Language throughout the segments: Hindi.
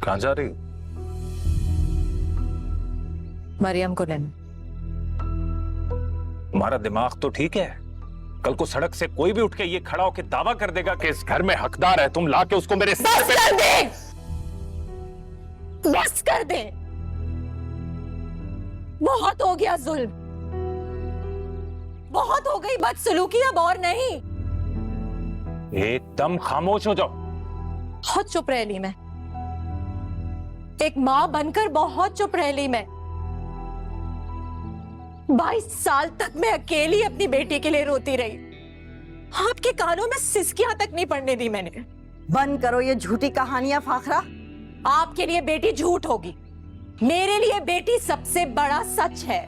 कहाँ जा रही हो? मरियम को लेने। तुम्हारा दिमाग तो ठीक है? कल को सड़क से कोई भी उठ के ये खड़ा होके दावा कर देगा कि इस घर में हकदार है, तुम लाके उसको मेरे सर पे कर दे, बस कर दे, बहुत हो गया जुल्म, बहुत हो गई बदसलूकी, अब और नहीं। एकदम खामोश हो जाओ। बहुत चुप रह ली मैं, एक मां बनकर बहुत चुप रह ली मैं। 22 साल तक मैं अकेली अपनी बेटी के लिए रोती रही, आपके कानों में सिसकियां तक नहीं पड़ने दी मैंने। बंद करो ये झूठी कहानियां फाखरा। आपके लिए बेटी झूठ होगी, मेरे लिए बेटी सबसे बड़ा सच है।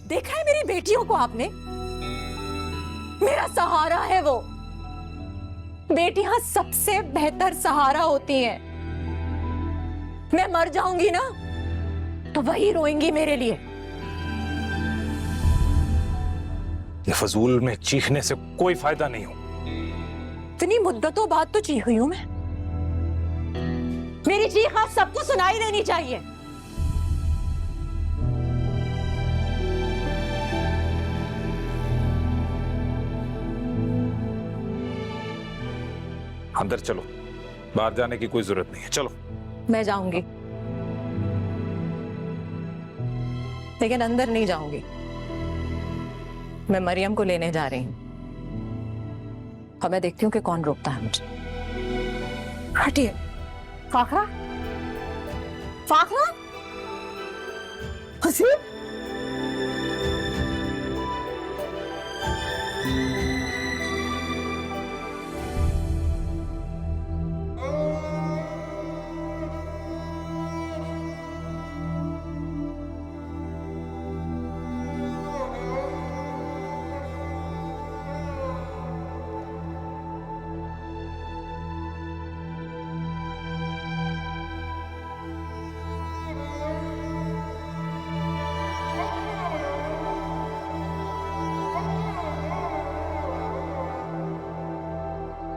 देखा है मेरी बेटियों को आपने, मेरा सहारा है वो। बेटियां सबसे बेहतर सहारा होती हैं। मैं मर जाऊंगी ना तो वही रोएंगी मेरे लिए। ये फजूल में चीखने से कोई फायदा नहीं हो। इतनी मुद्दतों बाद तो चीख हुई हूं मैं, मेरी चीख आप सबको सुनाई देनी चाहिए। अंदर चलो, बाहर जाने की कोई जरूरत नहीं है, चलो। मैं जाऊंगी, लेकिन अंदर नहीं जाऊंगी। मैं मरियम को लेने जा रही हूं और मैं देखती हूँ कि कौन रोकता है मुझे। हटिए। फाखरा, फाखरा, हसीब,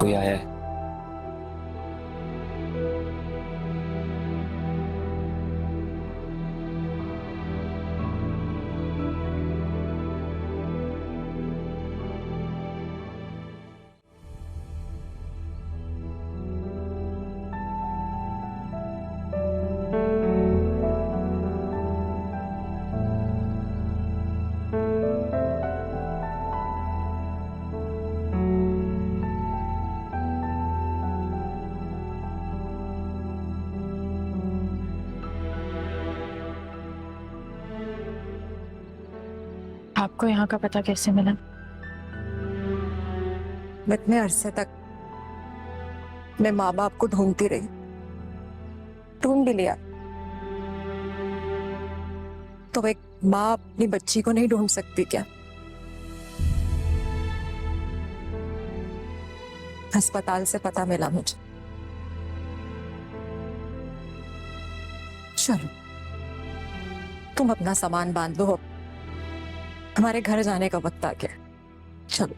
कोई आया है? आपको यहाँ का पता कैसे मिला? मैं इतने अरसे तक मैं माँ बाप को ढूंढती रही, ढूंढ भी लिया। तो एक माँ अपनी बच्ची को नहीं ढूंढ सकती क्या? अस्पताल से पता मिला मुझे। चलो तुम अपना सामान बांध लो, हमारे घर जाने का वक्त आ गया। चलो।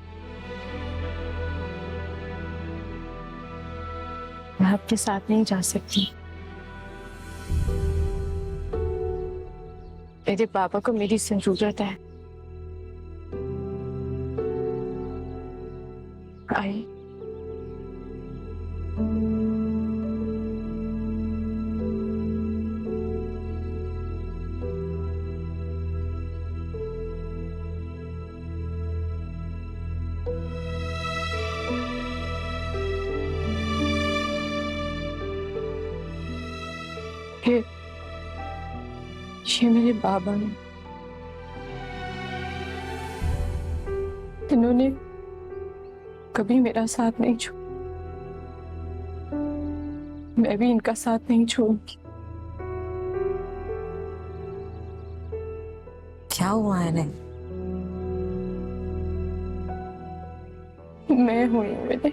मैं आपके साथ नहीं जा सकती। मेरे पापा को मेरी जरूरत है। आई ये मेरे बाबा हैं। इन्होंने कभी मेरा साथ नहीं छोड़ा, मैं भी इनका साथ नहीं छोड़ूंगी। क्या हुआ है इन्हें? मैं हुई मैंने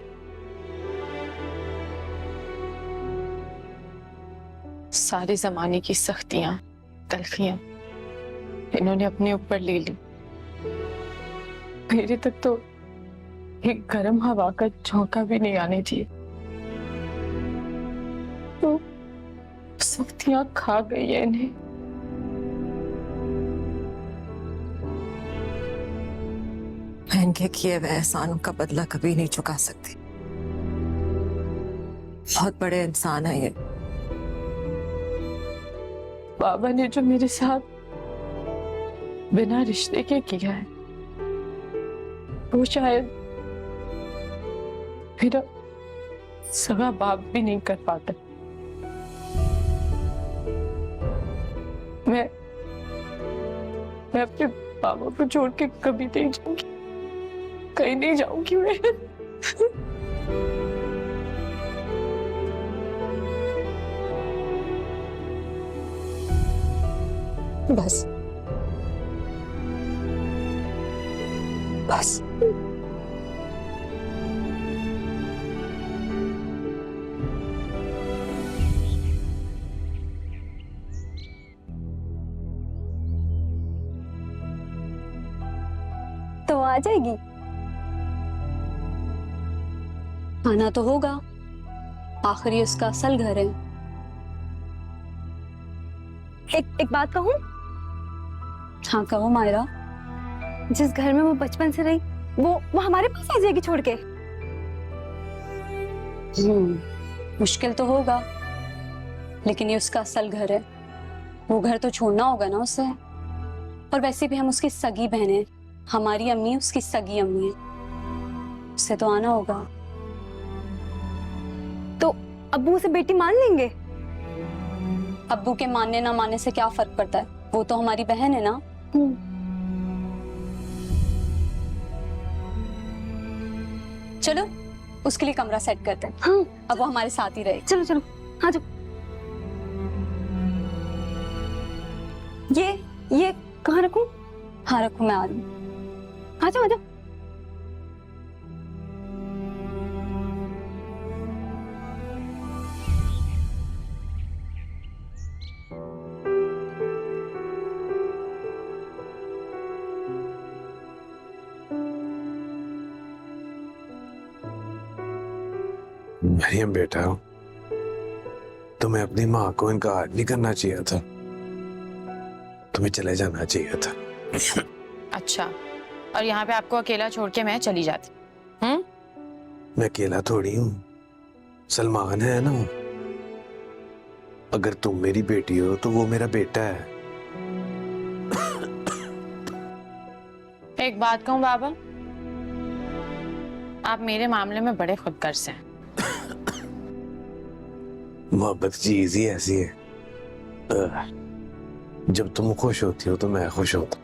सारे जमाने की सख्तियां, तलखियां इन्होंने अपने ऊपर ले ली। मेरे तक तो एक गर्म हवा का झोंका भी नहीं आने चाहिए। सख्तियां खा गई है इन्हें। बहन के किए हुए एहसानों का बदला कभी नहीं चुका सकती। बहुत बड़े इंसान है ये। बाबा ने जो मेरे साथ बिना रिश्ते के किया है वो शायद मेरा सगा बाप भी नहीं कर पाता। मैं अपने बाबा को छोड़ के कभी नहीं जाऊंगी, कहीं नहीं जाऊंगी मैं। बस बस तो आ जाएगी। आना तो होगा, आखिरी उसका असल घर है। एक बात कहूं? हाँ कहो मायरा। जिस घर में वो बचपन से रही वो हमारे पास आ जाएगी छोड़ के? मुश्किल तो होगा, लेकिन ये उसका असल घर है। वो घर तो छोड़ना होगा ना उसे। और वैसे भी हम उसकी सगी बहन है, हमारी अम्मी उसकी सगी अम्मी है, उसे तो आना होगा। तो अब्बू उसे बेटी मान लेंगे? अब्बू के मानने ना मानने से क्या फर्क पड़ता है, वो तो हमारी बहन है ना। चलो उसके लिए कमरा सेट करते हैं। हाँ। अब वो हमारे साथ ही रहे। चलो चलो आ जाओ। ये कहाँ रखूं? हाँ रखो, मैं आ रही हूँ। आ जाओ आ जाओ। मरियम बेटा, तुम्हें अपनी माँ को इनकार नहीं करना चाहिए था, तुम्हें चले जाना चाहिए था। अच्छा, और यहाँ पे आपको अकेला छोड़ के मैं चली जाती? मैं अकेला थोड़ी हूँ, सलमान है ना। अगर तुम मेरी बेटी हो तो वो मेरा बेटा है। एक बात कहूँ बाबा, आप मेरे मामले में बड़े खुदगर्ज हैं। मोहब्बत चीज ही ऐसी है, जब तुम खुश होती हो तो मैं खुश होता।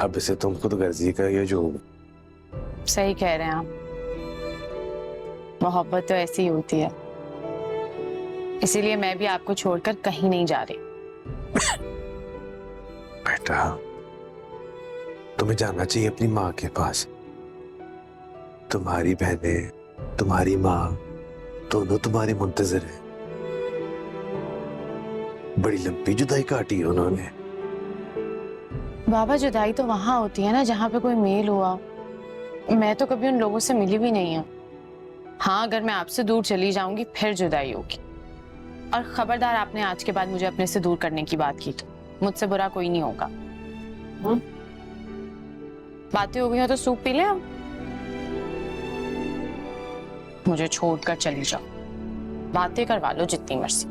अब इसे तुम खुदगर्जी का ये जो। सही कह रहे हैं आप, मोहब्बत तो ऐसी ही होती है। इसीलिए मैं भी आपको छोड़कर कहीं नहीं जा रही। बेटा, तुम्हें जाना चाहिए अपनी माँ के पास। तुम्हारी बहनें, तुम्हारी माँ दोनों तुम्हारे मुंतजर हैं। बड़ी लंबी जुदाई काटी है उन्होंने। बाबा, जुदाई तो वहां होती है ना जहां पे कोई मेल हुआ। मैं तो कभी उन लोगों से मिली भी नहीं हूँ। हाँ, अगर मैं आपसे दूर चली जाऊंगी फिर जुदाई होगी। और खबरदार, आपने आज के बाद मुझे अपने से दूर करने की बात की तो मुझसे बुरा कोई नहीं होगा। बातें हो गई हो तो सूप पी ले आप। मुझे छोड़कर चली जाओ, बातें करवा लो जितनी मर्जी।